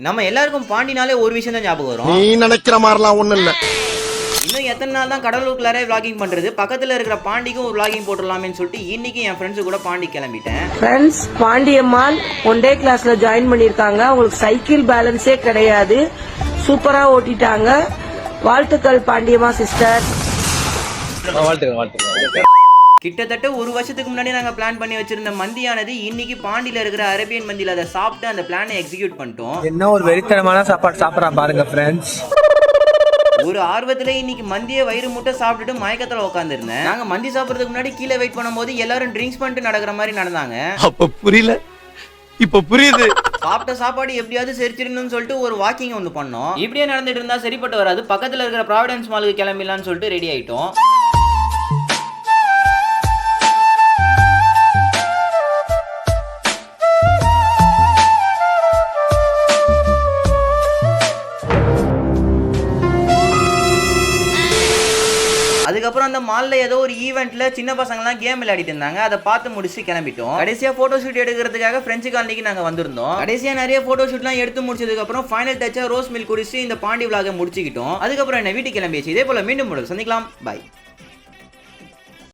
நம்ம எல்லாருக்கும் பாண்டினாலே ஒரு விஷயம் தான் ஞாபகம் வரும். நீ நினைக்கிற மாதிரிலாம் ஒண்ணும் இல்ல. இன்னும் எத்தனை நாள் தான் கடலூருக்குள்ளாரே vlogging பண்றது? பக்கத்துல இருக்கிற பாண்டிக்கும் ஒரு vlogging போட்டுடலாமேன்னு சொல்லிட்டு இன்னைக்கு என் ஃப்ரெண்ட்ஸ் கூட பாண்டி கிளம்பிட்டேன். ஃப்ரெண்ட்ஸ், பாண்டியம்மாள் ஒன் டே கிளாஸ்ல ஜாயின் பண்ணிருக்காங்க. அவங்களுக்கு சைக்கிள் பேலன்ஸே கிடையாது. சூப்பரா ஓட்டிட்டாங்க. வாழ்த்துக்கள் பாண்டியம்மா சிஸ்டர். கிட்டத்தட்ட ஒரு வருஷத்துக்கு முன்னாடி நாங்க பிளான் பண்ணி வச்சிருந்த மந்தியானது இன்னைக்கு பாண்டியில இருக்கிற அரேபியன் மந்தியில அதை சாப்பிட்டு அந்த பிளானை எக்ஸிக்யூட் பண்ணிட்டோம். என்ன ஒரு வெறித்தனமான சாப்பாடு சாப்பிடறான் பாருங்க ஃப்ரெண்ட்ஸ். ஒரு ஆர்வத்துல இன்னைக்கு மந்தியை வயிறு முட்டை சாப்பிட்டுட்டு மயக்கத்துல உட்காந்துருந்தேன். நாங்க மந்தி சாப்பிடறதுக்கு முன்னாடி கீழே வெயிட் பண்ணும்போது எல்லாரும் ட்ரிங்க்ஸ் பண்ணிட்டு நடக்கிற மாதிரி நடந்தாங்க. அப்ப புரியல, இப்ப புரியுது. சாப்பிட்ட சாப்பாடு எப்படியாவது செரிச்சிடணும்னு சொல்லிட்டு ஒரு வாக்கிங் ஒன்று பண்ணோம். இப்படியே நடந்துட்டு இருந்தா சரிப்பட்டு வராது. பக்கத்துல இருக்கிற ப்ராவிடன்ஸ் மாலுக்கு கிளம்பிடலாம்னு சொல்லிட்டு ரெடி ஆயிட்டோம். அதுக்கப்புறம் அந்த மால்ல ஏதோ ஒரு ஈவெண்ட்ல சின்ன பசங்கலாம் கேம் விளையாடிட்டு இருந்தாங்க. அதை பார்த்து முடிச்சு கிளம்பிட்டோம். கடைசியா போட்டோ ஷூட் எடுக்கிறதுக்காக பிரெஞ்சு காலனிக்கு நாங்க வந்திருந்தோம். கடைசியா நிறைய போட்டோ ஷூட்லாம் எடுத்து முடிச்சதுக்கு அப்புறம் ஃபைனல் டச்சா ரோஸ் மில்க் குடிச்சு இந்த பாண்டி விளாக முடிச்சுக்கிட்டோம். அதுக்கப்புறம் என்ன வீட்டுக்கு கிளம்பியாச்சு. இதே போல மீண்டும் சந்திக்கலாம். பாய்.